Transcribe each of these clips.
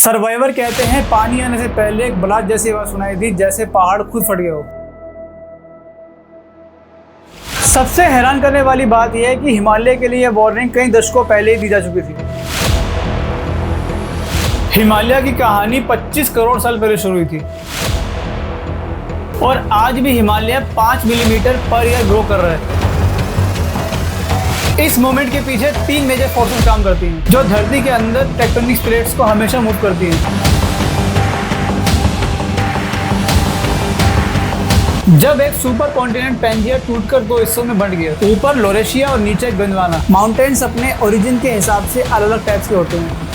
Survivor कहते हैं पानी आने से पहले एक ब्लास्ट जैसी आवाज सुनाई दी, जैसे पहाड़ खुद फट गया हो। सबसे हैरान करने वाली बात यह है कि हिमालय के लिए यह वार्निंग कई दशकों पहले ही दी जा चुकी थी। हिमालय की कहानी 25 करोड़ साल पहले शुरू हुई थी और आज भी Himalaya 5 millimetre per year grow कर रहा है। इस मोमेंट के पीछे 3 मेजर फोर्सेस काम करती हैं, जो धरती के अंदर टेक्टोनिक प्लेट्स को हमेशा मूव करती हैं। जब एक सुपर कॉन्टिनेंट पैंजिया टूटकर 2 हिस्सों में बंट गया, ऊपर लोरेशिया और नीचे गोंडवाना, माउंटेन्स अपने ओरिजिन के हिसाब से अलग अलग टाइप्स के होते हैं।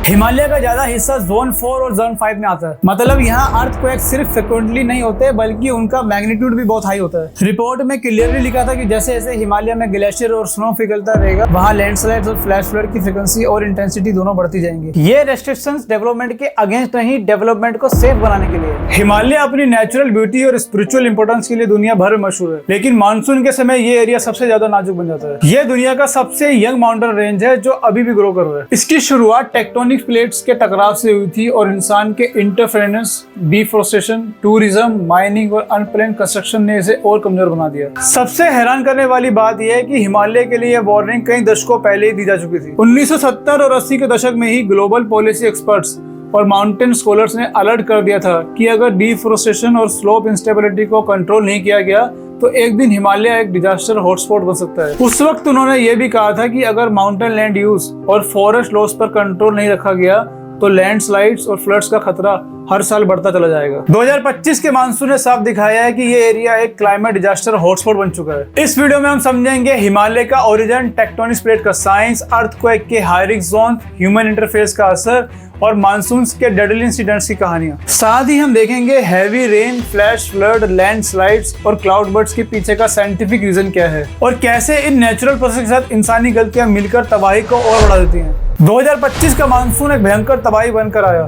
हिमालय का ज्यादा हिस्सा जोन 4 और जोन 5 में आता है। मतलब यहाँ अर्थक्वेक सिर्फ फ्रिक्वेंटली नहीं होते, बल्कि उनका मैग्नीट्यूड भी बहुत हाई होता है। रिपोर्ट में क्लियरली लिखा था कि जैसे जैसे हिमालय में ग्लेशियर और स्नो पिघलता रहेगा, वहाँ लैंडस्लाइड्स और फ्लैश फ्लड की फ्रीक्वेंसी और इंटेंसिटी दोनों बढ़ती जाएंगी। ये रेस्ट्रिक्शंस डेवलपमेंट के अगेंस्ट नहीं, डेवलपमेंट को सेफ बनाने के लिए। हिमालय अपनी नेचुरल ब्यूटी और स्पिरिचुअल इंपोर्टेंस के लिए दुनिया भर में मशहूर है, लेकिन मानसून के समय ये एरिया सबसे ज्यादा नाजुक बन जाता है। ये दुनिया का सबसे यंग माउंटेन रेंज है जो अभी भी ग्रो कर रहा है। इसकी शुरुआत टेक्टोनिक प्लेट्स के टकराव से हुई थी और इंसान के इंटरफेरेंस, डिफोरेस्टेशन, टूरिज्म, माइनिंग और अनप्लान्ड कंस्ट्रक्शन ने इसे और कमजोर बना दिया। सबसे हैरान करने वाली बात यह है कि हिमालय के लिए यह वार्निंग कई दशकों पहले ही दी जा चुकी थी। 1970 और 80 के दशक में ही ग्लोबल पॉलिसी एक्सपर्ट्स और माउंटेन स्कॉलर्स ने अलर्ट कर दिया था कि अगर डिफोरेस्टेशन और स्लोप इंस्टेबिलिटी को कंट्रोल नहीं किया गया तो एक दिन हिमालय एक डिजास्टर हॉटस्पॉट बन सकता है। उस वक्त उन्होंने ये भी कहा था कि अगर माउंटेन लैंड यूज और फॉरेस्ट लॉस पर कंट्रोल नहीं रखा गया तो लैंडस्लाइड्स और फ्लड्स का खतरा हर साल बढ़ता चला जाएगा। 2025 के मानसून ने साफ दिखाया है कि ये एरिया एक क्लाइमेट डिजास्टर हॉटस्पॉट बन चुका है। इस वीडियो में हम समझेंगे हिमालय का ओरिजिन, टेक्टोनिक प्लेट का साइंस, अर्थक्वेक के high risk zone, human interface का असर और मानसून के डेडली इंसिडेंट्स की कहानियां। साथ ही हम देखेंगे heavy rain, flash flood, landslides और क्लाउड बर्ड्स के पीछे का साइंटिफिक रीजन क्या है और कैसे इन नेचुरल प्रोसेस के साथ इंसानी गलतियां मिलकर तबाही को और बढ़ा देती हैं। 2025 का मानसून एक भयंकर तबाही बनकर आया।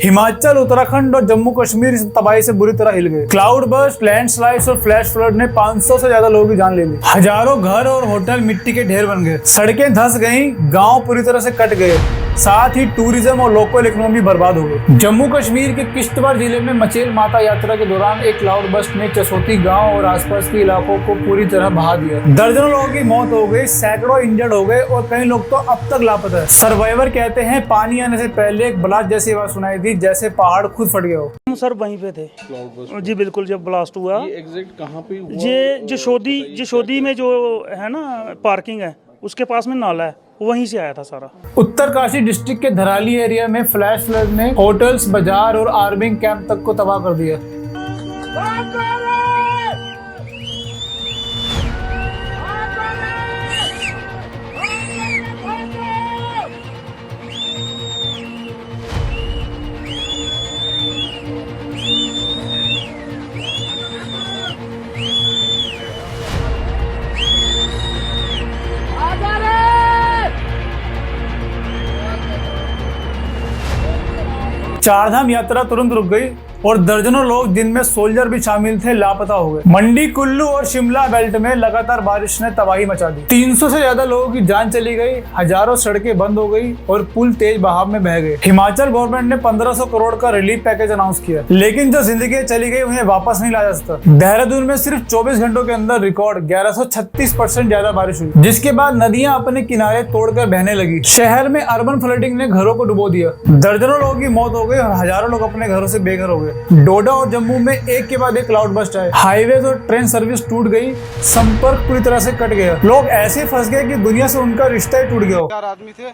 हिमाचल, उत्तराखंड और जम्मू कश्मीर इस तबाही से बुरी तरह हिल गए। क्लाउड बर्स्ट, लैंडस्लाइड्स और फ्लैश फ्लड ने 500 से ज्यादा लोगों की जान ले ली। हजारों घर और होटल मिट्टी के ढेर बन गए, सड़कें धंस गईं, गांव पूरी तरह से कट गए, साथ ही टूरिज्म और लोकल इकोनॉमी बर्बाद हो गई। जम्मू कश्मीर के किश्तवाड़ जिले में मचेल माता यात्रा के दौरान एक क्लाउड बर्स्ट ने चसोती गांव और आसपास के इलाकों को पूरी तरह बहा दिया। दर्जनों लोगों की मौत हो गई, सैकड़ों इंजर्ड हो गए और कई लोग तो अब तक लापता है। सर्वाइवर कहते हैं पानी आने से पहले एक ब्लास्ट जैसी आवाज सुनाई दी, जैसे पहाड़ खुद फट गया हो। हम सर वहीं पे थे जी, बिल्कुल। जब ब्लास्ट हुआ ये एग्जैक्ट कहाँ पे हुआ? ये जशोदी में जो है ना पार्किंग है, उसके पास में नाला है, वहीं से आया था सारा। उत्तरकाशी डिस्ट्रिक्ट के धराली एरिया में फ्लैश फ्लड ने होटल्स, बाजार और आर्मी कैंप तक को तबाह कर दिया। चारधाम यात्रा तुरंत रुक गई और दर्जनों लोग, जिनमें सोल्जर भी शामिल थे, लापता हो गए। मंडी, कुल्लू और शिमला बेल्ट में लगातार बारिश ने तबाही मचा दी। 300 से ज्यादा लोगों की जान चली गई, हजारों सड़कें बंद हो गई और पुल तेज बहाव में बह गए। हिमाचल गवर्नमेंट ने 1500 करोड़ का रिलीफ पैकेज अनाउंस किया, लेकिन जो जिंदगी चली गई उन्हें वापस नहीं लाया जा सकता। देहरादून में सिर्फ 24 घंटों के अंदर रिकॉर्ड 1136% ज्यादा बारिश हुई, जिसके बाद नदियां अपने किनारे तोड़कर बहने लगी। शहर में अर्बन फ्लडिंग ने घरों को डुबो दिया, दर्जनों लोगों की मौत हो गई और हजारों लोग अपने घरों से बेघर हो गए। डोडा और जम्मू में एक के बाद एक क्लाउड बर्स्ट आए, हाईवेज और ट्रेन सर्विस टूट गई, संपर्क पूरी तरह से कट गया। लोग ऐसे फंस गए कि दुनिया से उनका रिश्ता ही टूट गया। 4 आदमी थे,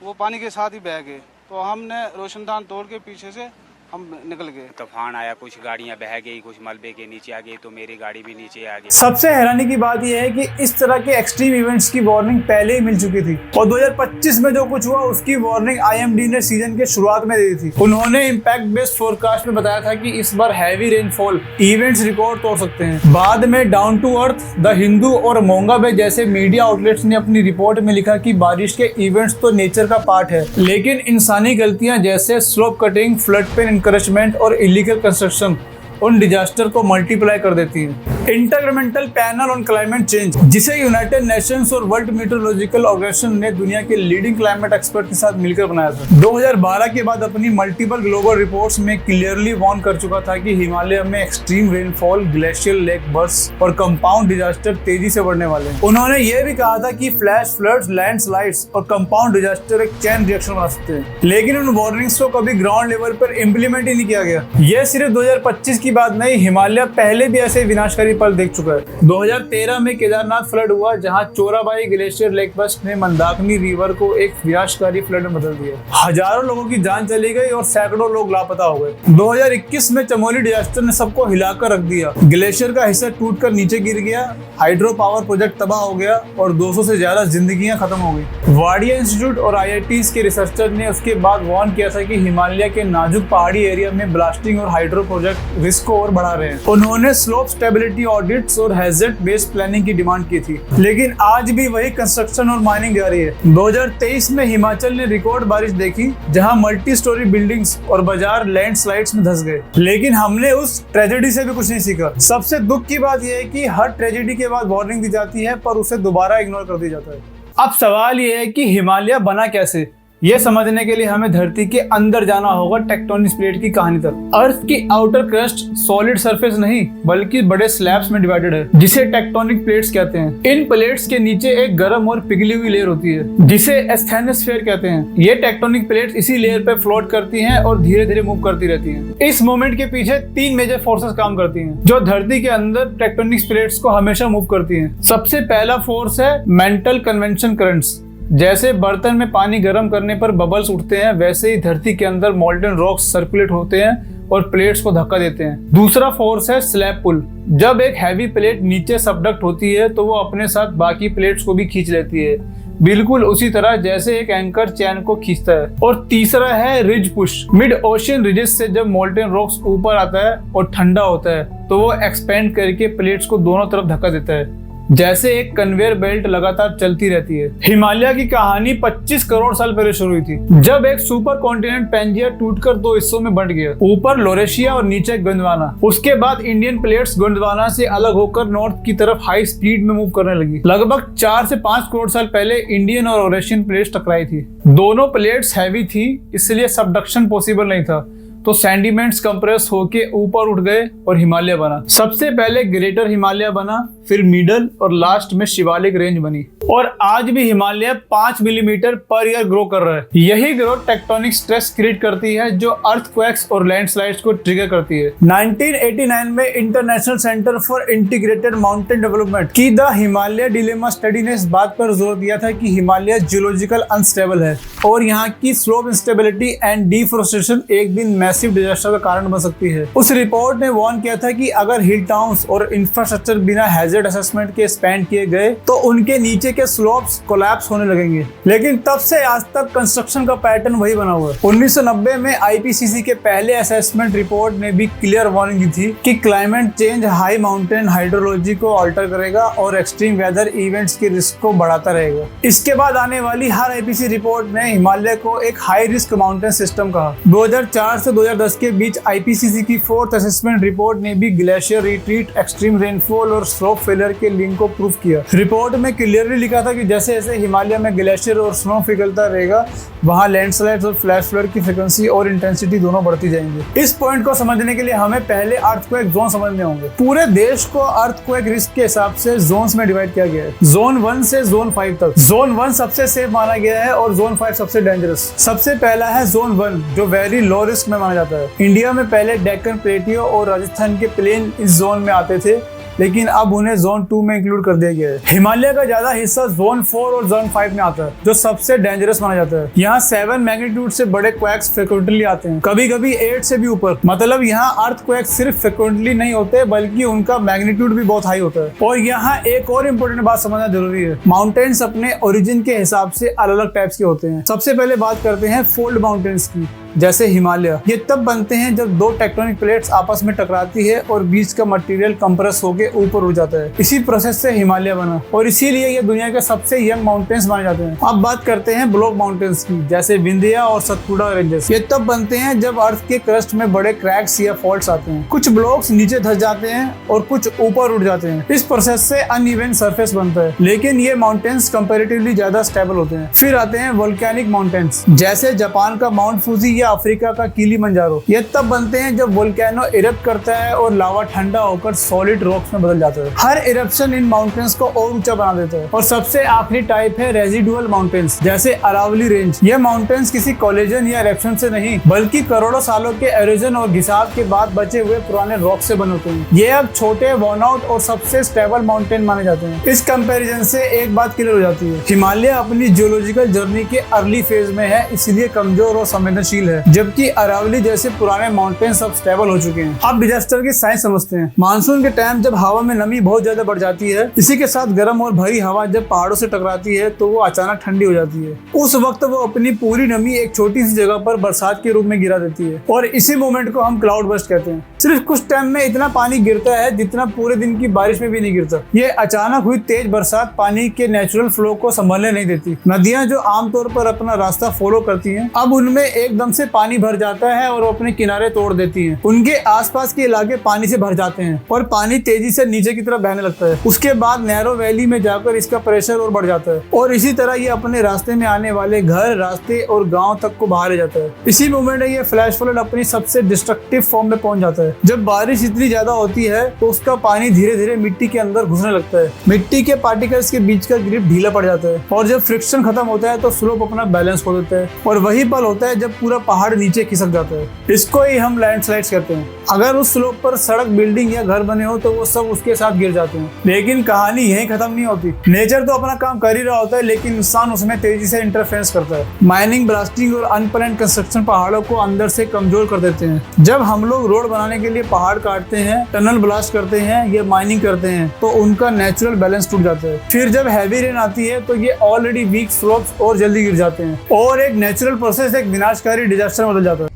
वो पानी के साथ ही बह गए, तो हमने रोशनदान तोड़ के पीछे से हम निकल गए। तूफान आया, कुछ गाड़ियां बह गई, कुछ मलबे के नीचे आ गई, तो मेरी गाड़ी भी नीचे आ गई। सबसे हैरानी की बात यह है कि इस तरह के एक्सट्रीम इवेंट्स की वार्निंग पहले ही मिल चुकी थी और 2025 में जो कुछ हुआ उसकी वार्निंग IMD ने सीजन के शुरुआत में दी थी। उन्होंने इम्पैक्ट बेस्ड फोरकास्ट में बताया था कि इस बार हैवी रेनफॉल इवेंट्स रिकॉर्ड तोड़ सकते हैं। बाद में down to earth, the Hindu और मोंगा बे जैसे मीडिया आउटलेट्स ने अपनी रिपोर्ट में लिखा कि बारिश के इवेंट्स तो नेचर का पार्ट है, लेकिन इंसानी गलतियां जैसे slope cutting, flood plain encroachment और इलीगल कंस्ट्रक्शन उन डिजास्टर को मल्टीप्लाई कर देती है। Intergovernmental panel on climate change, जिसे यूनाइटेड नेशंस और वर्ल्ड मीटरोलॉजिकल ऑर्गेनाइजेशन ने दुनिया के लीडिंग क्लाइमेट एक्सपर्ट के साथ मिलकर बनाया था, 2012 के बाद अपनी मल्टीपल ग्लोबल रिपोर्ट्स में क्लियरली वार्न कर चुका था कि हिमालय में extreme rainfall, glacial lake burst और कंपाउंड डिजास्टर तेजी से बढ़ने वाले हैं। उन्होंने यह भी कहा था कि फ्लैश फ्लड्स, लैंडस्लाइड्स और कंपाउंड डिजास्टर एक चेन रिएक्शन बना सकते हैं, लेकिन उन वार्निंग्स को कभी ग्राउंड लेवल पर इंप्लीमेंट ही नहीं किया गया। यह सिर्फ 2025 की बात नहीं, हिमालय पहले भी ऐसे विनाशकारी पल देख चुका है। 2013 में केदारनाथ फ्लड हुआ, जहां चोराबाई ग्लेशियर लेक बर्स्ट ने मंदाकिनी रिवर को एक विनाशकारी फ्लड में बदल दिया। हजारों लोगों की जान चली गई और सैकड़ों लोग लापता हो गए। 2021 में चमोली डिजास्टर ने सबको हिलाकर रख दिया। ग्लेशियर का हिस्सा टूटकर नीचे गिर गया, हाइड्रो पावर प्रोजेक्ट तबाह हो गया और 200 से ज्यादा जिंदगियां खत्म हो गई। वाडिया इंस्टीट्यूट और IITs के रिसर्चर ने उसके बाद वार्न किया था कि हिमालय के नाजुक पहाड़ी एरिया में ब्लास्टिंग और हाइड्रो प्रोजेक्ट रिस्क को और बढ़ा रहे हैं। उन्होंने स्लोप स्टेबिलिटी ऑडिट्स और हैजर्ड बेस्ड प्लानिंग की डिमांड की थी, लेकिन आज भी वही कंस्ट्रक्शन और माइनिंग जारी है। 2023 में हिमाचल ने रिकॉर्ड बारिश देखी, जहां मल्टी स्टोरी बिल्डिंग्स और बाजार लैंडस्लाइड्स में धंस गए, लेकिन हमने उस ट्रेजेडी से भी कुछ नहीं सीखा। सबसे दुख की बात यह है कि हर ट्रेजेडी के बाद वार्निंग दी जाती है, पर उसे दोबारा इग्नोर कर दिया जाता है। अब सवाल यह है कि हिमालय बना कैसे। यह समझने के लिए हमें धरती के अंदर जाना होगा, टेक्टोनिक प्लेट की कहानी तक। अर्थ की आउटर क्रस्ट सॉलिड सरफेस नहीं बल्कि बड़े स्लैब्स में डिवाइडेड है, जिसे टेक्टोनिक प्लेट्स कहते हैं। इन प्लेट्स के नीचे एक गर्म और पिघली हुई लेयर होती है, जिसे एस्थेनोस्फीयर कहते हैं। ये टेक्टोनिक प्लेट्स इसी लेयर पे फ्लोट करती हैं और धीरे धीरे मूव करती रहती हैं। इस मूवमेंट के पीछे 3 मेजर फोर्सेस काम करती हैं, जो धरती के अंदर टेक्टोनिक प्लेट्स को हमेशा मूव करती हैं। सबसे पहला फोर्स है मेंटल कन्वेंशन करंट्स। जैसे बर्तन में पानी गर्म करने पर बबल्स उठते हैं, वैसे ही धरती के अंदर मोल्टन रॉक्स सर्कुलेट होते हैं और प्लेट्स को धक्का देते हैं। दूसरा फोर्स है स्लैब पुल। जब एक हैवी प्लेट नीचे सबडक्ट होती है तो वो अपने साथ बाकी प्लेट्स को भी खींच लेती है, बिल्कुल उसी तरह जैसे एक एंकर चैन को खींचता है। और तीसरा है ridge push. Mid ocean ridges से जब मोल्टन रॉक्स ऊपर आता है और ठंडा होता है तो वो एक्सपेंड करके प्लेट्स को दोनों तरफ धक्का देता है, जैसे एक कन्वेयर बेल्ट लगातार चलती रहती है। हिमालय की कहानी 25 करोड़ साल पहले शुरू हुई थी, जब एक सुपर कॉन्टिनेंट पैंजिया टूटकर 2 हिस्सों में बंट गया, ऊपर लोरेशिया और नीचे गोंडवाना। उसके बाद इंडियन प्लेट्स गोंडवाना से अलग होकर नॉर्थ की तरफ हाई स्पीड में मूव करने लगी। लगभग 4 से 5 करोड़ साल पहले इंडियन और ओरेशियन प्लेट्स टकराई थी। दोनों प्लेट्स हैवी थी, इसलिए सबडक्शन पॉसिबल नहीं था, तो सैंडिमेंट्स कंप्रेस होके ऊपर उठ गए और हिमालय बना। सबसे पहले ग्रेटर हिमालय बना, फिर मिडल और लास्ट में शिवालिक रेंज बनी। और आज भी Himalaya 5 millimetre per year grow कर रहा है। यही ग्रोथ टेक्टोनिक स्ट्रेस क्रिएट करती है, जो अर्थक्वेक्स और लैंडस्लाइड्स को ट्रिगर करती है। 1989 में international centre for integrated mountain development की द हिमालय डिलेमा स्टडी ने इस बात पर जोर दिया था कि हिमालय जियोलॉजिकल अनस्टेबल है और यहाँ की स्लोप इंस्टेबिलिटी एंड डिफोरेस्टेशन एक दिन मैसिव डिजास्टर का कारण बन सकती है। उस रिपोर्ट ने वार्न किया था कि अगर हिल टाउन्स और इंफ्रास्ट्रक्चर बिना हैजर्ड असेसमेंट के एक्सपेंड किए गए तो उनके नीचे के स्लोप्स कोलैप्स होने लगेंगे। लेकिन तब से आज तक कंस्ट्रक्शन का पैटर्न वही बना हुआ है। 1990 में IPCC के पहले असेसमेंट रिपोर्ट ने भी क्लियर वार्निंग दी थी कि climate change high mountain hydrology को अल्टर करेगा और एक्सट्रीम वेदर इवेंट्स के रिस्क को बढ़ाता रहेगा। इसके बाद आने वाली हर IPCC रिपोर्ट ने हिमालय को एक हाई रिस्क माउंटेन सिस्टम कहा। 2004 से 2010 के बीच IPCC की 4th असेसमेंट रिपोर्ट ने भी ग्लेशियर रिट्रीट, एक्सट्रीम रेनफॉल और स्लोप फेलियर के लिंक को प्रूफ किया। रिपोर्ट में क्लियरली लिखा था कि जैसे जैसे हिमालय में ग्लेशियर और स्नो पिघलता रहेगा, वहां लैंडस्लाइड्स और फ्लैश फ्लड की फ्रीक्वेंसी और इंटेंसिटी दोनों बढ़ती जाएंगी। इस पॉइंट को समझने के लिए हमें पहले अर्थक्वेक जोन समझने होंगे। पूरे देश को अर्थक्वेक रिस्क के हिसाब से जोन्स में डिवाइड किया गया है, जोन 1 से जोन 5 तक। जोन 1 सबसे सेफ माना गया है और जोन 5 सबसे डेंजरस। सबसे पहला है जोन 1, जो वेरी लो रिस्क में माना जाता है। इंडिया में पहले डेक्कन प्लेटियो और राजस्थान के प्लेन इस जोन में आते थे, लेकिन अब उन्हें जोन 2 में इंक्लूड कर दिया गया है। हिमालय का ज्यादा हिस्सा जोन 4 और जोन 5 में आता है, जो सबसे डेंजरस माना जाता है। यहाँ 7 मैग्नीट्यूड से बड़े क्वैक्स फ्रिक्वेंटली आते हैं, कभी कभी 8 से भी ऊपर। मतलब यहाँ अर्थ क्वैक्स सिर्फ फ्रिक्वेंटली नहीं होते, बल्कि उनका मैग्नीट्यूड भी बहुत हाई होता है। और यहाँ एक और इम्पोर्टेंट बात समझना जरूरी है। माउंटेन्स अपने ओरिजिन के हिसाब से अलग अलग टाइप्स के होते हैं। सबसे पहले बात करते हैं फोल्ड माउंटेन्स की। जैसे हिमालय। ये तब बनते हैं जब दो टेक्टोनिक प्लेट्स आपस में टकराती है और बीच का मटेरियल कंप्रेस होकर ऊपर उड़ जाता है। इसी प्रोसेस से हिमालय बना और इसीलिए ये दुनिया के सबसे यंग माउंटेन्स माने जाते हैं। अब बात करते हैं ब्लॉक माउंटेन्स की, जैसे विंध्या और सतपुड़ा रेंजेस। ये तब बनते हैं जब अर्थ के क्रस्ट में बड़े क्रैक्स या फॉल्ट्स आते हैं। कुछ ब्लॉक्स नीचे धस जाते हैं और कुछ ऊपर उड़ जाते हैं। इस प्रोसेस से अनइवन सरफेस बनता है, लेकिन ये माउंटेन्स कंपैरेटिवली ज्यादा स्टेबल होते हैं। फिर आते हैं वोल्केनिक माउंटेन्स, जैसे जापान का माउंट फूजी या अफ्रीका का किलिमंजारो। ये तब बनते हैं जब वोल्केनो इरप्ट करता है और लावा ठंडा होकर सॉलिड रॉक्स में बदल जाता है। हर इरप्शन इन माउंटेन्स को और ऊंचा बना देता है। और सबसे आखिरी टाइप है रेजिडुअल माउंटेन्स, जैसे अरावली रेंज। ये माउंटेन्स किसी कोलिजन या इरप्शन से नहीं, बल्कि करोड़ों सालों के एरोजन और घिसाव के बाद बचे हुए पुराने रॉक से बने होते हैं। ये अब छोटे, वर्न आउट और सबसे स्टेबल माउंटेन माने जाते हैं। इस कंपैरिजन से एक बात क्लियर हो जाती है, हिमालय अपनी जियोलॉजिकल जर्नी के अर्ली फेज में है, इसलिए कमजोर और संवेदनशील है, जबकि अरावली जैसे पुराने माउंटेन सब स्टेबल हो चुके हैं। अब डिजास्टर की साइंस समझते हैं। मानसून के टाइम जब हवा में नमी बहुत ज्यादा बढ़ जाती है, इसी के साथ गर्म और भरी हवा जब पहाड़ों से टकराती है तो वो अचानक ठंडी हो जाती है। उस वक्त वो अपनी पूरी नमी एक छोटी सी जगह पर बरसात के रूप में गिरा देती है और इसी मोमेंट को हम क्लाउड बर्स्ट कहते हैं। सिर्फ कुछ टाइम में इतना पानी गिरता है जितना पूरे दिन की बारिश में भी नहीं गिरता। ये अचानक हुई तेज बरसात पानी के नेचुरल फ्लो को संभालने नहीं देती। नदियां जो आमतौर पर अपना रास्ता फॉलो करती हैं, अब उनमें एकदम से पानी भर जाता है और वो अपने किनारे तोड़ देती हैं। उनके आसपास के इलाके पानी से भर जाते हैं और पानी तेजी से नीचे की तरफ बहने लगता है। उसके बाद नैरो वैली में जाकर इसका प्रेशर और बढ़ जाता है और इसी तरह ये अपने रास्ते में आने वाले घर, रास्ते और गाँव तक को बाहर ले जाता है। इसी मोमेंट में ये फ्लैश फ्लड अपनी सबसे डिस्ट्रक्टिव फॉर्म में पहुंच जाता है। जब बारिश इतनी ज्यादा होती है तो उसका पानी धीरे धीरे मिट्टी के अंदर घुसने लगता है। मिट्टी के पार्टिकल्स के बीच का ग्रिप ढीला पड़ जाता है और जब फ्रिक्शन खत्म होता है तो स्लोप अपना बैलेंस खो देता है और वही पल होता है जब पूरा पहाड़ नीचे खिसक जाता है। इसको ही हम लैंडस्लाइड्स कहते हैं। अगर उस स्लोप पर सड़क, बिल्डिंग या घर बने हो तो वो सब उसके साथ गिर जाते हैं। लेकिन कहानी यहीं खत्म नहीं होती। नेचर तो अपना काम कर ही रहा होता है, लेकिन इंसान उसमें तेजी से इंटरफेरेंस करता है। माइनिंग, ब्लास्टिंग और अनप्लान्ड कंस्ट्रक्शन पहाड़ों को अंदर से कमजोर कर देते हैं। जब हम लोग रोड बनाने के लिए पहाड़ काटते हैं, टनल ब्लास्ट करते हैं या माइनिंग करते हैं तो उनका नेचुरल बैलेंस टूट जाता है। फिर जब हैवी रेन आती है तो ये ऑलरेडी वीक स्लोप्स और जल्दी गिर जाते हैं और एक नेचुरल प्रोसेस एक विनाशकारी डिजास्टर बदल जाता है।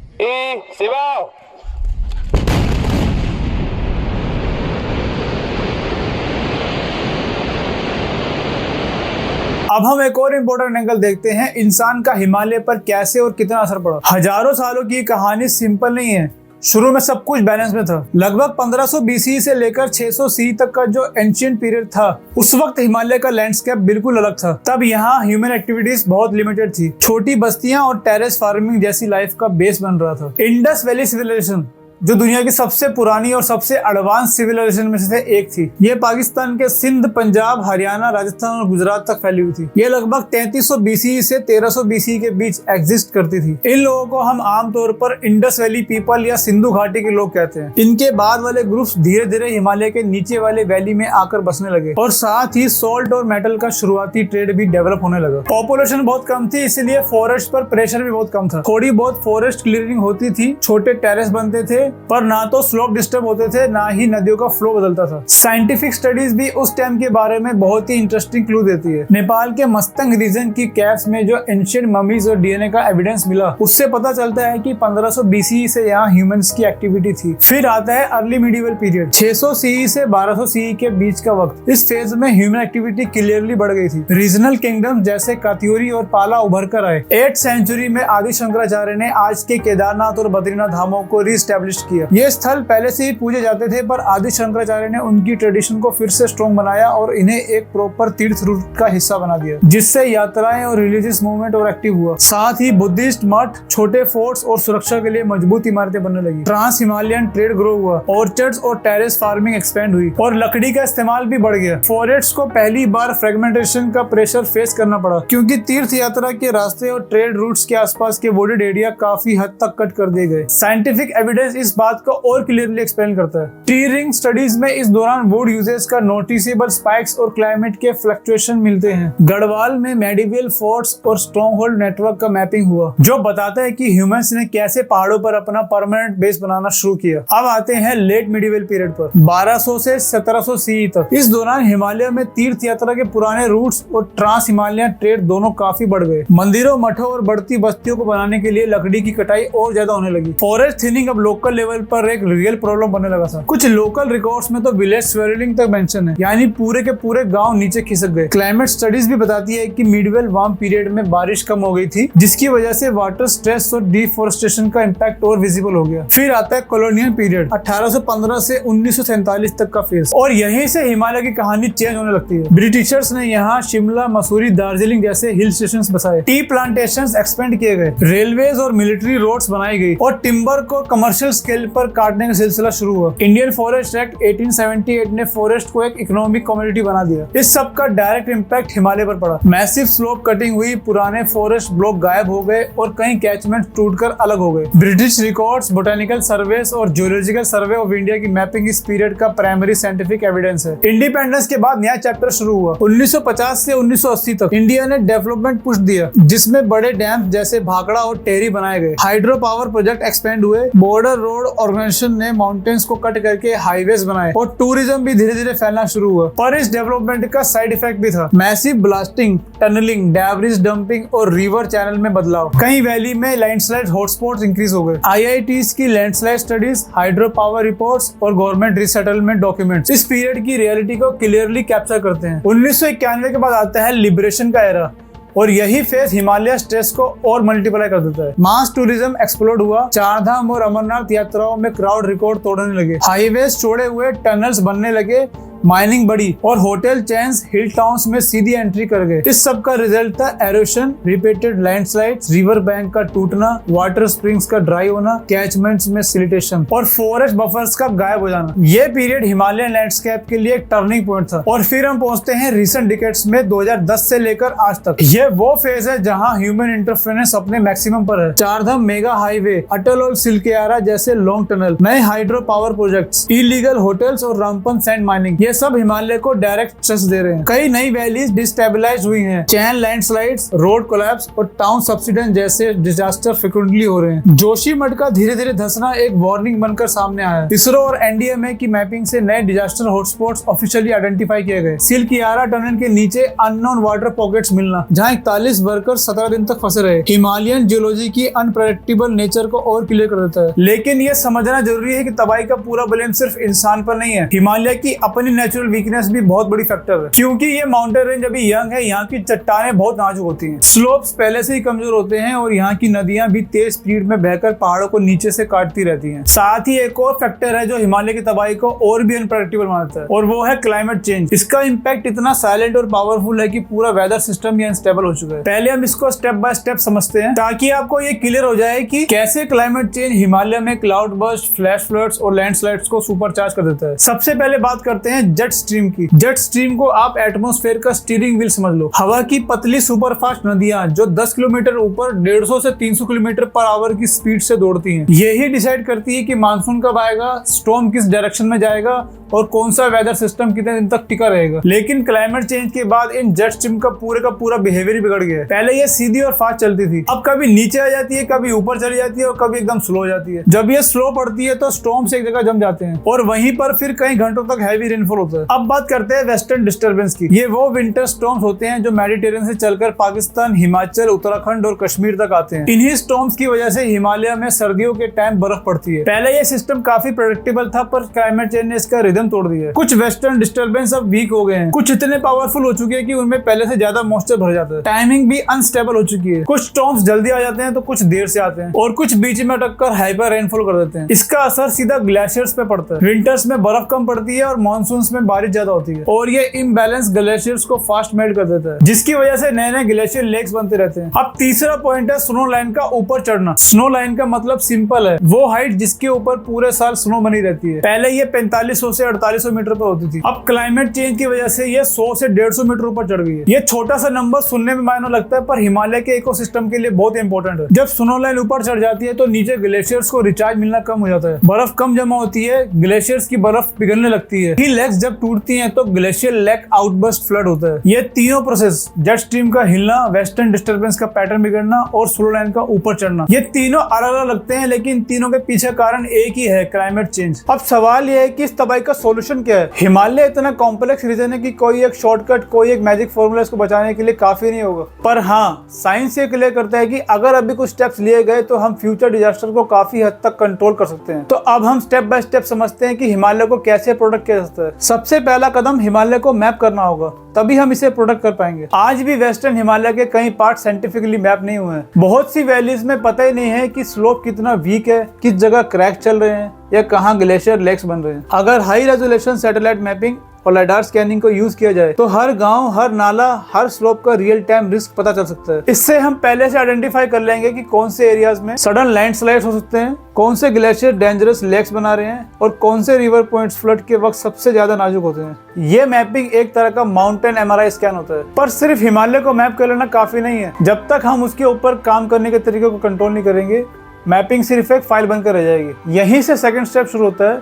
अब हम एक और इम्पोर्टेंट एंगल देखते हैं, इंसान का हिमालय पर कैसे और कितना असर पड़ा। हजारों सालों की कहानी सिंपल नहीं है। शुरू में सब कुछ बैलेंस में था। लगभग 1500 BC से लेकर 600 CE तक का जो एंशिएंट पीरियड था, उस वक्त हिमालय का लैंडस्केप बिल्कुल अलग था। तब यहाँ ह्यूमन एक्टिविटीज बहुत लिमिटेड थी। छोटी बस्तियां और टेरेस फार्मिंग जैसी लाइफ का बेस बन रहा था। इंडस वैली सिविलाइजेशन जो दुनिया की सबसे पुरानी और सबसे एडवांस सिविलाइजेशन में से एक थी, ये पाकिस्तान के सिंध, पंजाब, हरियाणा, राजस्थान और गुजरात तक फैली हुई थी। ये लगभग 3300 BC से 1300 BC के बीच एग्जिस्ट करती थी। इन लोगों को हम आमतौर पर इंडस वैली पीपल या सिंधु घाटी के लोग कहते हैं। इनके बाद वाले ग्रुप्स धीरे धीरे हिमालय के नीचे वाले वैली में आकर बसने लगे और साथ ही सॉल्ट और मेटल का शुरुआती ट्रेड भी डेवलप होने लगा। पॉपुलेशन बहुत कम थी, इसलिए फॉरेस्ट पर प्रेशर भी बहुत कम था। थोड़ी बहुत फॉरेस्ट क्लियरिंग होती थी, छोटे टेरेस बनते थे, पर ना तो स्लोप डिस्टर्ब होते थे, ना ही नदियों का फ्लो बदलता था। साइंटिफिक स्टडीज भी उस टाइम के बारे में बहुत ही इंटरेस्टिंग क्लू देती है। नेपाल के मस्तंग रीजन की कैव्स में जो एंशिएंट ममीज और DNA का एविडेंस मिला, उससे पता चलता है कि 1500 BC से यहाँ ह्यूमंस की एक्टिविटी थी। फिर आता है अर्ली मिडिवल पीरियड, 600 CE से 1200 CE के बीच का वक्त। इस फेज में ह्यूमन एक्टिविटी क्लियरली बढ़ गई थी। रीजनल किंगडम जैसे कात्यूरी और पाला उभर कर आए। 8th सेंचुरी में आदि शंकराचार्य ने आज के केदारनाथ और बद्रीनाथ धामों को रीस्टैब्लिश किया। ये स्थल पहले से ही पूजे जाते थे, पर आदि शंकराचार्य ने उनकी ट्रेडिशन को फिर से स्ट्रॉन्ग बनाया और इन्हें एक प्रॉपर तीर्थ रूट का हिस्सा बना दिया, जिससे यात्राएं और रिलीजियस मूवमेंट और एक्टिव हुआ। साथ ही बुद्धिस्ट मठ, छोटे फोर्ट्स और सुरक्षा के लिए मजबूत इमारतें बनने लगी। ट्रांस हिमालयन ट्रेड ग्रो हुआ, ऑर्चर्ड्स और टेरेस फार्मिंग एक्सपेंड हुई और लकड़ी का इस्तेमाल भी बढ़ गया। फॉरेस्ट को पहली बार फ्रेगमेंटेशन का प्रेशर फेस करना पड़ा, क्योंकि तीर्थ यात्रा के रास्ते और ट्रेड रूट्स के आसपास के वुडेड एरिया काफी हद तक कट कर दिए गए। साइंटिफिक एविडेंस इस इस बात को और क्लियरली एक्सप्लेन करता है। ट्री रिंग स्टडीज में इस दौरान वुड यूजेस का नोटिसेबल स्पाइक्स और क्लाइमेट के फ्लक्चुएशन मिलते हैं। गढ़वाल में मेडिवल फोर्ट्स और स्ट्रॉन्गहोल्ड नेटवर्क का मैपिंग हुआ, जो बताता है कि ह्यूमंस ने कैसे पहाड़ों पर अपना परमानेंट बेस बनाना शुरू किया। अब आते हैं लेट मिडिवल पीरियड पर, 1200 से 1700 सीई तक। इस दौरान हिमालय में तीर्थ यात्रा के पुराने रूट्स और ट्रांस हिमालयन ट्रेड दोनों काफी बढ़ गए। मंदिरों, मठों और बढ़ती बस्तियों को बनाने के लिए लकड़ी की कटाई और ज्यादा होने लगी। फॉरेस्ट थिनिंग अब लोकल लेवल पर एक रियल प्रॉब्लम बनने लगा था। कुछ लोकल रिकॉर्ड्स में तो विलेज स्वेलिंग तक मेंशन है, यानी पूरे के पूरे गांव नीचे खिसक गए। क्लाइमेट स्टडीज भी बताती है कि मिडवेल वार्म पीरियड में बारिश कम हो गई थी, जिसकी वजह से वाटर स्ट्रेस और डिफोरेस्टेशन का इम्पैक्ट और विजिबल हो गया। फिर आता है कॉलोनियल पीरियड, 1815 से 1947 तक का फेज, और यहीं से हिमालय की कहानी चेंज होने लगती है। ब्रिटिशर्स ने यहाँ शिमला, मसूरी, दार्जिलिंग जैसे हिल स्टेशन बसाए, टी प्लांटेशंस एक्सपेंड किए गए, रेलवेज और मिलिट्री रोड्स बनाई गई और टिम्बर को कमर्शियल स्केल पर काटने का सिलसिला शुरू हुआ। इंडियन फॉरेस्ट एक्ट 1878 ने फॉरेस्ट को एक इकोनॉमिक कम्युनिटी बना दिया। इस सब का डायरेक्ट इम्पैक्ट हिमालय पर पड़ा। मैसिव स्लोप कटिंग हुई, पुराने फॉरेस्ट ब्लॉक गायब हो गए और कई कैचमेंट टूटकर अलग हो गए। ब्रिटिश रिकॉर्ड्स, बोटेनिकल सर्वेस और जियोलॉजिकल सर्वे ऑफ इंडिया की मैपिंग इस पीरियड का प्राइमरी साइंटिफिक एविडेंस है। इंडिपेंडेंस के बाद नया चैप्टर शुरू हुआ। 1950 से 1980 तक इंडिया ने डेवलपमेंट पुश दिया, जिसमें बड़े डैम जैसे भाखड़ा और टेहरी बनाए गए। हाइड्रो पावर प्रोजेक्ट एक्सपेंड हुए, बॉर्डर रोड ऑर्गेनाइजेशन ने माउंटेन्स को कट करके हाईवेज बनाए और टूरिज्म भी धीरे धीरे फैलना शुरू हुआ। पर इस डेवलपमेंट का साइड इफेक्ट भी था। Massive blasting, tunnelling, debris dumping और रिवर चैनल में बदलाव। कई वैली में लैंडस्लाइड हॉटस्पॉट्स इंक्रीज हो गए। IITs की landslide studies, hydro power reports और गवर्नमेंट रिसेटलमेंट डॉक्यूमेंट्स इस पीरियड की रियलिटी को क्लियरली कैप्चर करते हैं। 1991 के बाद आता है लिबरेशन का एरा, और यही फेज हिमालय स्ट्रेस को और मल्टीप्लाई कर देता है। मास टूरिज्म एक्सप्लोड हुआ, चारधाम और अमरनाथ यात्राओं में क्राउड रिकॉर्ड तोड़ने लगे, हाईवेज चौड़े हुए, टनल्स बनने लगे, माइनिंग बढ़ी और होटल चेन्स हिल टाउन्स में सीधी एंट्री कर गए। इस सब का रिजल्ट था erosion, repeated landslides, river bank का टूटना, वाटर स्प्रिंग्स का ड्राई होना, कैचमेंट्स में सिलिटेशन और फॉरेस्ट बफर्स का गायब हो जाना। ये पीरियड हिमालयन लैंडस्केप के लिए एक टर्निंग पॉइंट था। और फिर हम पहुंचते हैं रिसेंट डिकेड्स में, 2010 से लेकर आज तक। ये वो फेज है जहां ह्यूमन इंटरफेरेंस अपने मैक्सिमम पर है। चारधाम मेगा हाईवे, अटल और सिल्कियारा जैसे लॉन्ग टनल, नए hydro power projects, illegal hotels और रामपन सैंड माइनिंग, ये सब हिमालय को डायरेक्ट स्ट्रेस दे रहे हैं। कई नई वैलीज डिस्टेबलाइज हुई हैं, चैन लैंडस्लाइड्स, रोड कोलैप्स और टाउन सब्सिडेंस जैसे डिजास्टर फ्रिक्वेंटली हो रहे हैं। जोशीमठ का धीरे धीरे धंसना एक वार्निंग बनकर सामने आया है। इसरो और NDMA की मैपिंग से नए डिजास्टर हॉटस्पॉट्स ऑफिशियली आइडेंटिफाई किए गए। सिल्कियारा टनल के नीचे अननोन वाटर पॉकेट्स मिलना, जहां 41 वर्कर्स 17 दिन तक फंसे रहे। हिमालयन जियोलॉजी की अनप्रेडिक्टेबल नेचर को और क्लियर कर देता है। लेकिन ये समझना जरूरी है कि तबाही का पूरा ब्लेम सिर्फ इंसान पर नहीं है। हिमालय की अपनी नेचुरल वीकनेस भी बहुत बड़ी फैक्टर है, क्योंकि ये माउंटेन रेंज अभी यंग है। यहाँ की चट्टानें बहुत नाजुक होती हैं, स्लोप्स पहले से ही कमजोर होते हैं और यहाँ की नदियां भी तेज स्पीड में बहकर पहाड़ों को नीचे से काटती रहती हैं। साथ ही एक और फैक्टर है जो हिमालय की तबाही को और भी अनप्रेडिक्टेबल बनाता है, और वो है क्लाइमेट चेंज। इसका इम्पैक्ट इतना साइलेंट और पावरफुल है कि पूरा वेदर सिस्टम ही अनस्टेबल हो चुका है। पहले हम इसको स्टेप बाय स्टेप समझते हैं, ताकि आपको ये क्लियर हो जाए कि कैसे क्लाइमेट चेंज हिमालय में क्लाउड बर्स्ट, फ्लैश फ्लड्स और लैंडस्लाइड्स को सुपरचार्ज कर देता है। सबसे पहले बात करते हैं जेट स्ट्रीम की। जेट स्ट्रीम को आप एटमॉस्फेयर का स्टीयरिंग व्हील समझ लो। हवा की पतली सुपरफास्ट नदियां जो 10 किलोमीटर ऊपर 150 से 300 किलोमीटर पर आवर की स्पीड से दौड़ती हैं, यही डिसाइड करती है कि मानसून कब आएगा, स्टॉर्म किस डायरेक्शन में जाएगा और कौन सा वेदर सिस्टम कितने दिन तक टिका रहेगा। लेकिन क्लाइमेट चेंज के बाद इन जेट स्ट्रीम का पूरा बिहेवियर बिगड़ गया है। पहले ये सीधी और फास्ट चलती थी, अब कभी नीचे आ जाती है, कभी ऊपर चली जाती है और कभी एकदम स्लो हो जाती है। जब ये स्लो पड़ती है तो स्टॉर्म्स एक जगह जम जाते हैं और वहीं पर फिर कई घंटों तक हैवी रेनफॉल होता है। अब बात करते हैं वेस्टर्न डिस्टर्बेंस की। ये वो विंटर स्टॉर्म्स होते हैं जो मेडिटेरियन से चलकर पाकिस्तान, हिमाचल, उत्तराखंड और कश्मीर तक आते हैं। इन्हीं स्टॉर्म्स की वजह से हिमालय में सर्दियों के टाइम बर्फ पड़ती है। पहले ये सिस्टम काफी प्रेडिक्टेबल था, पर क्लाइमेट चेंज ने इसका रिदम तोड़ दिया है। कुछ वेस्टर्न डिस्टर्बेंस अब वीक हो गए हैं, कुछ इतने पावरफुल हो चुके हैं कि उनमें पहले से ज्यादा मॉइस्चर भर जाता है। टाइमिंग भी अनस्टेबल हो चुकी है, कुछ स्टॉर्म्स जल्दी आ जाते हैं तो कुछ देर से आते हैं और कुछ बीच में अटक कर हाइपर रेनफॉल कर देते हैं। इसका असर सीधा ग्लेशियर्स पे पड़ता है। विंटर्स में बर्फ कम पड़ती है और मॉनसून जोन्स में बारिश ज्यादा होती है और ये इम्बैलेंस ग्लेशियर्स को फास्ट मेल्ट कर देता है, जिसकी वजह से नए नए ग्लेशियर लेक्स बनते रहते हैं। अब तीसरा पॉइंट है स्नो लाइन का ऊपर चढ़ना। स्नो लाइन का मतलब सिंपल है, वो हाइट जिसके ऊपर पूरे साल स्नो बनी रहती है। पहले ये 4500 से 4800 मीटर पर होती थी, अब क्लाइमेट चेंज की वजह से ये 100 से 150 मीटर ऊपर चढ़ गई है। ये छोटा सा नंबर सुनने में मायने लगता है, पर हिमालय के इकोसिस्टम के लिए बहुत इंपॉर्टेंट है। जब स्नो लाइन ऊपर चढ़ जाती है तो नीचे ग्लेशियर्स को रिचार्ज मिलना कम हो जाता है, बर्फ कम जमा होती है, ग्लेशियर्स की बर्फ पिघलने लगती है। लेक्स जब टूटती हैं तो ग्लेशियर लेक आउटबर्स्ट फ्लड होता है। ये तीनों प्रोसेस, जेट स्ट्रीम का हिलना, वेस्टर्न डिस्टर्बेंस का पैटर्न बिगड़ना और स्नो लाइन का ऊपर चढ़ना, ये तीनों अलग अलग लगते हैं लेकिन तीनों के पीछे कारण एक ही है, क्लाइमेट चेंज। अब सवाल ये है कि इस तबाही का सोल्यूशन क्या है। हिमालय इतना कॉम्प्लेक्स रीजन है कि कोई एक शॉर्टकट, कोई एक मैजिक फॉर्मूला इसको बचाने के लिए काफी नहीं होगा। पर हाँ, साइंस ये क्लियर करता है कि अगर अभी कुछ स्टेप्स लिए गए तो हम फ्यूचर डिजास्टर को काफी हद तक कंट्रोल कर सकते हैं। तो अब हम स्टेप बाय स्टेप समझते हैं कि हिमालय को कैसे प्रोटेक्ट किया जा सकता है। सबसे पहला कदम हिमालय को मैप करना होगा, तभी हम इसे प्रोटेक्ट कर पाएंगे। आज भी वेस्टर्न हिमालय के कई पार्ट साइंटिफिकली मैप नहीं हुए हैं। बहुत सी वैलीज में पता ही नहीं है कि स्लोप कितना वीक है, किस जगह क्रैक चल रहे हैं या कहाँ ग्लेशियर लेक्स बन रहे हैं। अगर हाई रेजोल्यूशन सैटेलाइट मैपिंग और लाइडार स्कैनिंग को यूज किया जाए तो हर गांव, हर नाला, हर स्लोप का रियल टाइम रिस्क पता चल सकता है। इससे हम पहले से आइडेंटिफाई कर लेंगे कि कौन से एरियाज में सडन लैंडस्लाइड्स हो सकते हैं, कौन से ग्लेशियर डेंजरस लेक्स बना रहे हैं और कौन से रिवर पॉइंट्स फ्लड के वक्त सबसे ज्यादा नाजुक होते हैं। ये मैपिंग एक तरह का माउंटेन MRI स्कैन होता है। पर सिर्फ हिमालय को मैप कर लेना काफी नहीं है। जब तक हम उसके ऊपर काम करने के तरीके को कंट्रोल नहीं करेंगे, मैपिंग सिर्फ एक फाइल बनकर रह जाएगी। यहीं से सेकंड स्टेप शुरू होता है,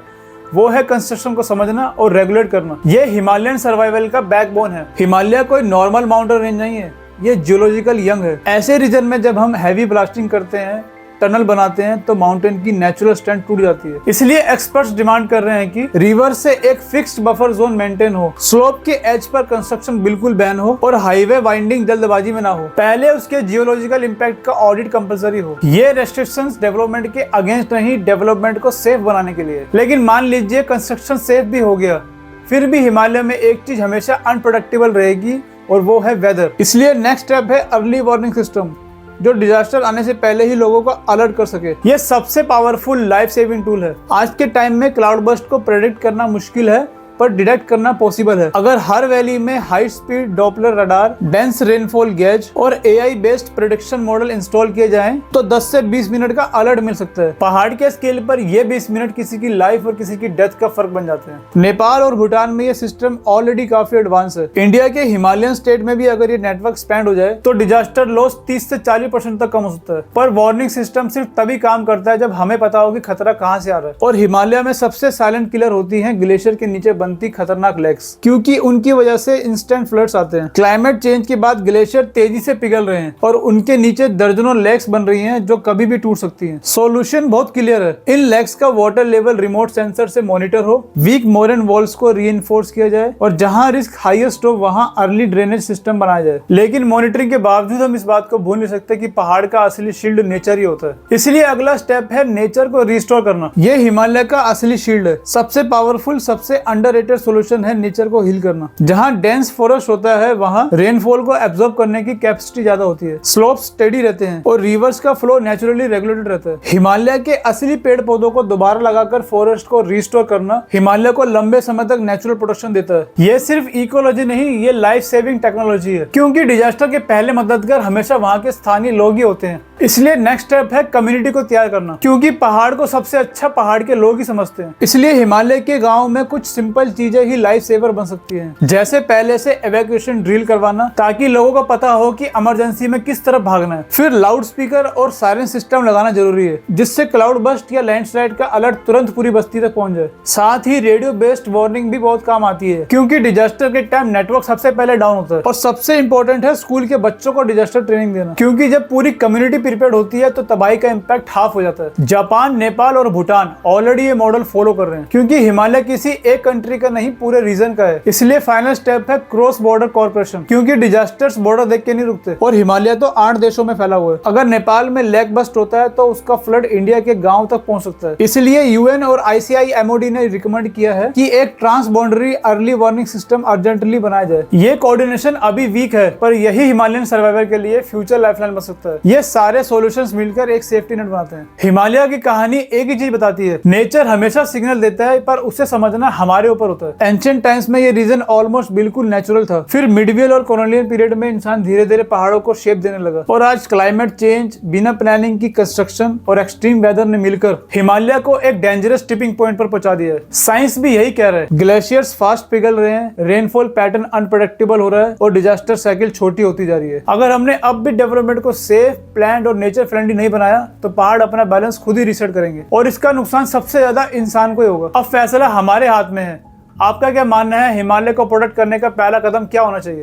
वो है कंस्ट्रक्शन को समझना और रेगुलेट करना। ये हिमालयन सर्वाइवल का बैकबोन है। हिमालय कोई नॉर्मल माउंटेन रेंज नहीं है, ये जियोलॉजिकल यंग है। ऐसे रीजन में जब हम हैवी ब्लास्टिंग करते हैं, टनल बनाते हैं तो माउंटेन की नेचुरल स्ट्रेंथ टूट जाती है। इसलिए एक्सपर्ट्स डिमांड कर रहे हैं कि रिवर से एक फिक्स्ड बफर जोन मेंटेन हो, स्लोप के एज पर कंस्ट्रक्शन बिल्कुल बैन हो और हाईवे वाइंडिंग जल्दबाजी में ना हो। पहले उसके जियोलॉजिकल इंपैक्ट का ऑडिट कंपलसरी हो। ये रेस्ट्रिक्शंस डेवलपमेंट के अगेंस्ट नहीं, डेवलपमेंट को सेफ बनाने के लिए। लेकिन मान लीजिए कंस्ट्रक्शन सेफ भी हो गया, फिर भी हिमालय में एक चीज हमेशा अनप्रेडिक्टेबल रहेगी और वो है वेदर। इसलिए नेक्स्ट स्टेप है अर्ली वार्निंग सिस्टम, जो डिजास्टर आने से पहले ही लोगों को अलर्ट कर सके। ये सबसे पावरफुल लाइफ सेविंग टूल है। आज के टाइम में क्लाउड बर्स्ट को प्रेडिक्ट करना मुश्किल है, पर डिटेक्ट करना पॉसिबल है। अगर हर वैली में high speed Doppler radar, dense rainfall gauge और AI based prediction model install किए जाएं, तो 10 से 20 मिनट का अलर्ट मिल सकता है। पहाड़ के स्केल पर ये 20 मिनट किसी की लाइफ और किसी की डेथ का फर्क बन जाते हैं। नेपाल और भूटान में ये सिस्टम ऑलरेडी काफी एडवांस है। इंडिया के हिमालयन स्टेट में भी अगर ये नेटवर्क एक्सपैंड हो जाए तो डिजास्टर लॉस 30 से 40% तक कम हो सकता है। पर वार्निंग सिस्टम सिर्फ तभी काम करता है जब हमें पता हो कि खतरा कहाँ से आ रहा है। और हिमालय में सबसे साइलेंट किलर होती है ग्लेशियर के नीचे बनती खतरनाक लेक्स, क्योंकि उनकी वजह से इंस्टेंट फ्लड्स आते हैं। क्लाइमेट चेंज के बाद ग्लेशियर तेजी से पिघल रहे हैं और उनके नीचे दर्जनों लेक्स बन रही हैं जो कभी भी टूट सकती हैं। सॉल्यूशन बहुत क्लियर है। इन लेक्स का वाटर लेवल रिमोट सेंसर से मॉनिटर हो, वीक मोरन वॉल्स को रीइंफोर्स किया जाए और जहां रिस्क हाईएस्ट हो वहां अर्ली ड्रेनेज सिस्टम बनाया जाए। लेकिन मॉनिटरिंग के बावजूद हम इस बात को भूल नहीं सकते कि पहाड़ का असली शील्ड नेचर ही होता है। इसलिए अगला स्टेप है नेचर को रिस्टोर करना। यह हिमालय का असली शील्ड है। सबसे पावरफुल, सबसे अंडररेटेड सॉल्यूशन है नेचर को हील करना। जहां डेंस फॉरेस्ट होता है वहां रेनफॉल को एब्जॉर्ब करने की कैपेसिटी ज्यादा होती है, स्लोप स्टेडी रहते हैं और रिवर्स का फ्लो नेचुरली रेगुलेटेड रहता है। हिमालय के असली पेड़ पौधों को दोबारा लगाकर फॉरेस्ट को रिस्टोर करना हिमालय को लंबे समय तक नेचुरल प्रोटेक्शन देता है। ये सिर्फ इकोलॉजी नहीं, ये लाइफ सेविंग टेक्नोलॉजी है, क्योंकि डिजास्टर के पहले मददगार हमेशा वहाँ के स्थानीय लोग ही होते हैं। इसलिए नेक्स्ट स्टेप है कम्युनिटी को तैयार करना, क्योंकि पहाड़ को सबसे अच्छा पहाड़ के लोग ही समझते हैं। इसलिए हिमालय के गाँव में कुछ सिंपल चीजें ही लाइफ सेवर बन सकती हैं, जैसे पहले से एवैक्यूएशन ड्रिल करवाना ताकि लोगों को पता हो कि इमरजेंसी में किस तरफ भागना है। फिर लाउड स्पीकर और सायरन सिस्टम लगाना जरूरी है, जिससे क्लाउड बस्ट या लैंडस्लाइड का अलर्ट तुरंत पूरी बस्ती तक पहुंच जाए। साथ ही रेडियो बेस्ड वार्निंग भी बहुत काम आती है, क्योंकि डिजास्टर के टाइम नेटवर्क सबसे पहले डाउन होता है। और सबसे इंपॉर्टेंट है स्कूल के बच्चों को डिजास्टर ट्रेनिंग देना, क्योंकि जब पूरी कम्युनिटी प्रिपेयर्ड होती है तो तबाही का इम्पैक्ट हाफ हो जाता है। जापान, नेपाल और भूटान ऑलरेडी ये मॉडल फॉलो कर रहे हैं, क्योंकि हिमालय किसी एक कंट्री का नहीं, पूरे रीजन का है। इसलिए फाइनल स्टेप है क्रॉस बॉर्डर कॉर्पोरेशन, क्योंकि डिजास्टर्स बॉर्डर देख के नहीं रुकते और हिमालय तो 8 देशों में फैला हुआ है। अगर नेपाल में लेक बस्ट होता है तो उसका फ्लड इंडिया के गांव तक पहुंच सकता है। इसलिए यूएन और ICIMOD ने रिकमेंड किया है कि एक transboundary early warning system urgently बनाया जाए। ये कोऑर्डिनेशन अभी वीक है, पर यही हिमालयन सर्वाइवल के लिए फ्यूचर लाइफलाइन बन सकता है। ये सारे सारे सॉल्यूशंस मिलकर एक सेफ्टी नेट बनाते हैं। हिमालय की कहानी एक ही चीज बताती है, नेचर हमेशा सिग्नल देता है पर उसे समझना हमारे ऊपर होता है। एंशिएंट टाइम्स में ये रीजन ऑलमोस्ट बिल्कुल नेचुरल था, फिर मिडवियल और कॉलोनियल पीरियड में इंसान धीरे धीरे पहाड़ों को शेप देने लगा और आज क्लाइमेट चेंज, बिना प्लानिंग की कंस्ट्रक्शन और एक्सट्रीम वेदर ने मिलकर हिमालय को एक डेंजरस टिपिंग पॉइंट पर पहुंचा दिया है। साइंस भी यही कह रहा है, ग्लेशियर्स फास्ट पिघल रहे हैं, रेनफॉल पैटर्न अनप्रेडिक्टेबल हो रहा है और डिजास्टर साइकिल छोटी होती जा रही है। अगर हमने अब भी डेवलपमेंट को सेफ, प्लान्ड और नेचर फ्रेंडली नहीं बनाया तो पहाड़ अपना बैलेंस खुद ही रीसेट करेंगे और इसका नुकसान सबसे ज्यादा इंसान को ही होगा। अब फैसला हमारे हाथ में है। आपका क्या मानना है, हिमालय को प्रोटेक्ट करने का पहला कदम क्या होना चाहिए?